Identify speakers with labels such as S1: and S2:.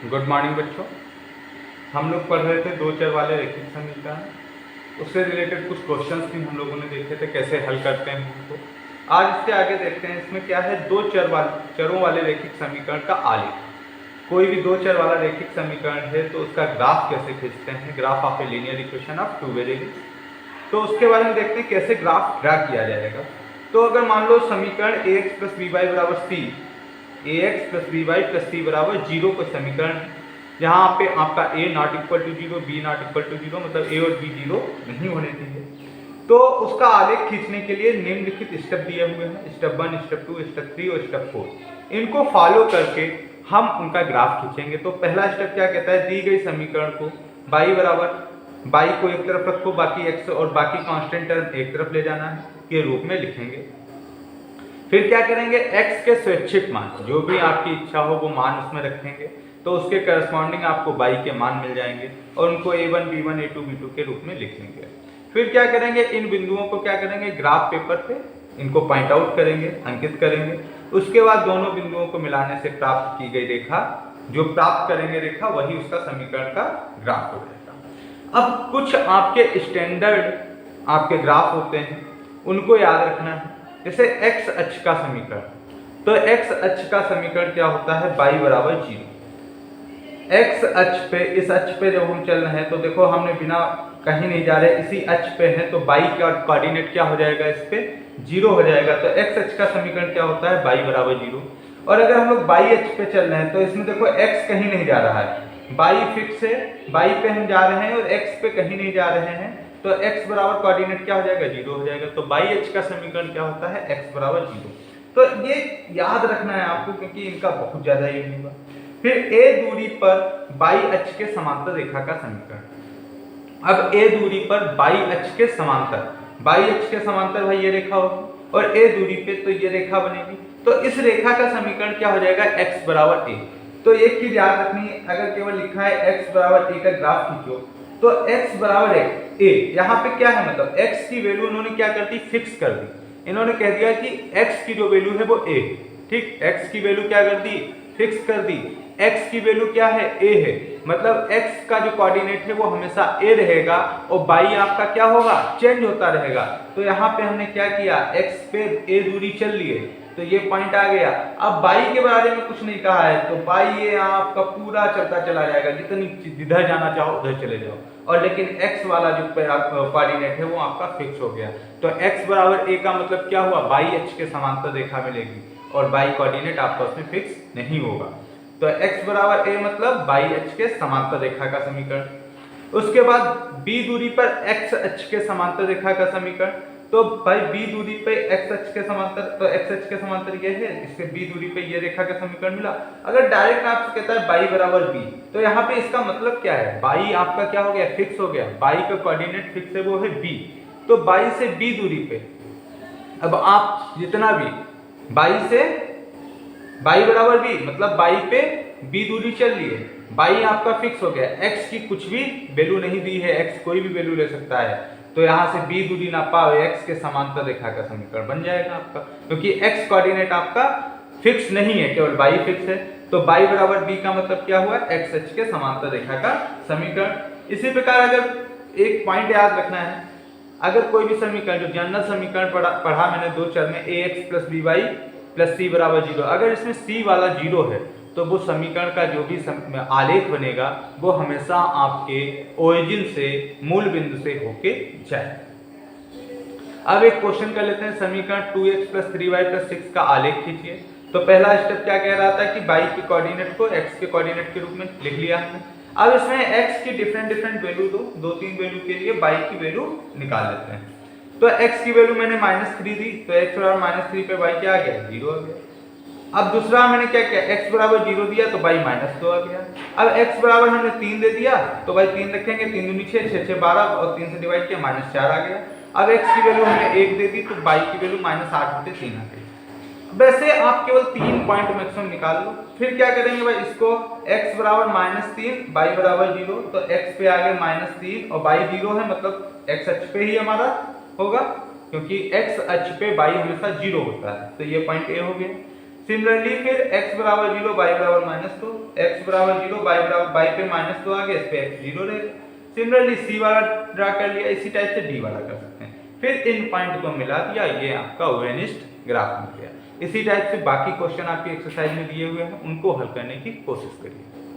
S1: Good morning बच्चों। हम लोग पढ़ रहे थे दो चर वाले रैखिक समीकरण। उससे रिलेटेड कुछ क्वेश्चंस भी हम लोगों ने देखे थे, कैसे हल करते हैं उनको। आज इसके आगे देखते हैं इसमें क्या है। दो चरों वाले रैखिक समीकरण का आलेख। कोई भी दो चर वाला रैखिक समीकरण है तो उसका ग्राफ कैसे खींचते हैं, graph of a linear equation of two variables. तो उसके बारे में देखते हैं कैसे ग्राफ ड्रा किया जाएगा। तो अगर मान लो समीकरण ax प्लस बी वाई बराबर C, ax plus B Y plus C बराबर 0 का समीकरण है, जहाँ पे आपका a not equal to 0, b not equal to 0, मतलब a और b 0 नहीं होने चाहिए। तो उसका आलेख खींचने के लिए निम्नलिखित स्टेप दिए हुए हैं, स्टेप 1, स्टेप 2, स्टेप 3 और स्टेप 4। इनको फॉलो करके हम उनका ग्राफ खींचेंगे। तो पहला स्टेप क्या कहता है, दी गई समीकरण को y बराबर, y को एक तरफ रखो, बाकी x और बाकी कांस्टेंट टर्म एक तरफ ले जाना है, के रूप में लिखेंगे। फिर क्या करेंगे, x के स्वैच्छिक मान, जो भी आपकी इच्छा हो वो मान उसमें रखेंगे, तो उसके करस्पॉन्डिंग आपको y के मान मिल जाएंगे और उनको a1 b1 a2 b2 के रूप में लिखेंगे। फिर क्या करेंगे, इन बिंदुओं को क्या करेंगे, ग्राफ पेपर पे इनको पॉइंट आउट करेंगे, अंकित करेंगे। उसके बाद दोनों बिंदुओं को मिलाने से प्राप्त की गई रेखा, जो प्राप्त करेंगे रेखा, वही उसका समीकरण का ग्राफ हो जाएगा। अब कुछ आपके स्टैंडर्ड आपके ग्राफ होते हैं, उनको याद रखना है। जैसे x अक्ष का समीकरण, तो x अक्ष का समीकरण क्या होता है, y बराबर 0। x अक्ष पे, इस अक्ष पे जब हम चल रहे हैं तो देखो हमने बिना कहीं नहीं जा रहे, इसी अक्ष पे है, तो y का कोऑर्डिनेट क्या हो जाएगा, इस पे 0 हो जाएगा। तो x अक्ष का समीकरण क्या होता है, y बराबर 0। और अगर हम लोग y अक्ष पे चल रहे हैं तो इसमें देखो x कहीं नहीं जा रहा है, y फिक्स है, y पे हम जा रहे हैं और x पे कहीं नहीं जा रहे हैं, तो x बराबर कोऑर्डिनेट क्या हो जाएगा, 0 हो जाएगा। तो y अक्ष का समीकरण क्या होता है, x बराबर 0। तो ये याद रखना है आपको, क्योंकि इनका बहुत ज्यादा यूज होगा। फिर a दूरी पर y अक्ष के समांतर रेखा का समीकरण। अब a दूरी पर y अक्ष के समांतर, y अक्ष के समांतर भाई ये रेखा होगी और a दूरी पे तो ये रेखा बनेगी। तो इस रेखा का समीकरण क्या हो जाएगा, x बराबर a। तो एक चीज याद रखनी है, अगर केवल लिखा है x बराबर a का ग्राफ खींचो, तो x बराबर a, यहाँ पे क्या है, मतलब x की वैल्यू उन्होंने क्या कर दी, फिक्स कर दी। इन्होंने कह दिया कि x की जो वैल्यू है वो a, ठीक, x की वैल्यू क्या कर दी, फिक्स कर दी। x की वैल्यू क्या है, a है, मतलब x का जो कोऑर्डिनेट है वो हमेशा a रहेगा और y आपका क्या होगा, चेंज होता रहेगा। तो यहाँ पे हमने क्या किया, x पे a दूरी चल लिए, तो ये पॉइंट आ गया। अब y के बारे में कुछ नहीं कहा है, तो y ये आपका पूरा चलता चला जाएगा, जितनी जिधर जाना चाहो उधर चले जाओ। और लेकिन x वाला जो कोऑर्डिनेट है वो आपका फिक्स हो गया। तो x बराबर a का मतलब क्या हुआ, y अक्ष के समांतर रेखा मिलेगी और y कोऑर्डिनेट आपका उसमें फिक्स नहीं होगा। तो x बराबर a मतलब y अक्ष के समांतर रेखा का समीकरण। उसके बाद b दूरी पर x अक्ष के समांतर रेखा का समीकरण। तो भाई b दूरी पे x अक्ष के समांतर, तो x अक्ष के समांतर ये है, इसके b दूरी पे ये रेखा का समीकरण मिला। अगर डायरेक्ट आपसे कहता है y बराबर b, तो यहाँ पे इसका मतलब क्या है, y आपका क्या हो गया, फिक्स हो गया, y का कोऑर्डिनेट फिक्स है वो है b। तो y से b दूरी पे अब आप जितना भी y से y बराबर b, मतलब y पे b दूरी चल लिए, y आपका फिक्स हो गया, x की कुछ भी वैल्यू नहीं दी है, x कोई भी वैल्यू ले सकता है। तो यहाँ से b दूरी ना पाओ, x के समांतर रेखा का समीकरण बन जाएगा आपका, क्योंकि x कोऑर्डिनेट आपका फिक्स नहीं है, केवल y फिक्स है। तो y बराबर b का मतलब क्या हुआ, x अक्ष के समांतर रेखा का समीकरण। इसी प्रकार अगर एक पॉइंट याद रखना है, अगर कोई भी समीकरण, जो जनरल समीकरण पढ़ा मैंने दो चर में, ax plus B Y plus C बराबर 0, अगर इसमें c वाला 0 है तो वो समीकरण का जो भी आलेख बनेगा वो हमेशा आपके ओरिजिन से, मूल बिंदु से होके जाए। अब एक क्वेश्चन कर लेते हैं, समीकरण 2x प्लस 3y प्लस 6 का आलेख खींचिए। तो पहला स्टेप क्या कह रहा था कि y के कोऑर्डिनेट को x के कोऑर्डिनेट के रूप में लिख लिया हमने। अब इसमें x की डिफरेंट वैल्यू दो तीन वैल्यू के लिए y की वैल्यू निकाल लेते हैं। तो x की वैल्यू मैंने -3 दी, तो x बराबर -3 पे y क्या आ गया, 0 आ गया। अब दूसरा मैंने क्या किया, x बराबर 0 दिया तो y -2 आ गया। अब x बराबर हमने 3 दे दिया, तो y 3 रखेंगे, 3 दूनी 6, 6 6 12 और 3 से डिवाइड किया, -4 आ गया। अब x की वैल्यू हमने 1 दे दी, तो y की वैल्यू -8 से 3 आ गई। वैसे आप केवल 3 पॉइंट मैक्सिमम निकाल लो। फिर क्या करेंगे भाई, इसको x बराबर -3, y बराबर 0, तो x पे आ गया -3 और y 0 है, मतलब x अक्ष पे ही हमारा होगा, क्योंकि x अक्ष पे y हमेशा 0 होता है। तो ये पॉइंट A हो गया। सिमिलरली फिर x बराबर 0 y बराबर -2, x बराबर 0 y पे -2 आ गया, इस पे x 0 रहेगा। सिमिलरली c वाला ड्रा कर लिया, इसी टाइप से d वाला कर सकते हैं। फिर इन पॉइंट को मिला दिया, ये आपका ओवेनिस्ट ग्राफ मिल गया। इसी टाइप से बाकी क्वेश्चन आपकी एक्सरसाइज में दिए हुए हैं, उनको हल करने की कोशिश करिए।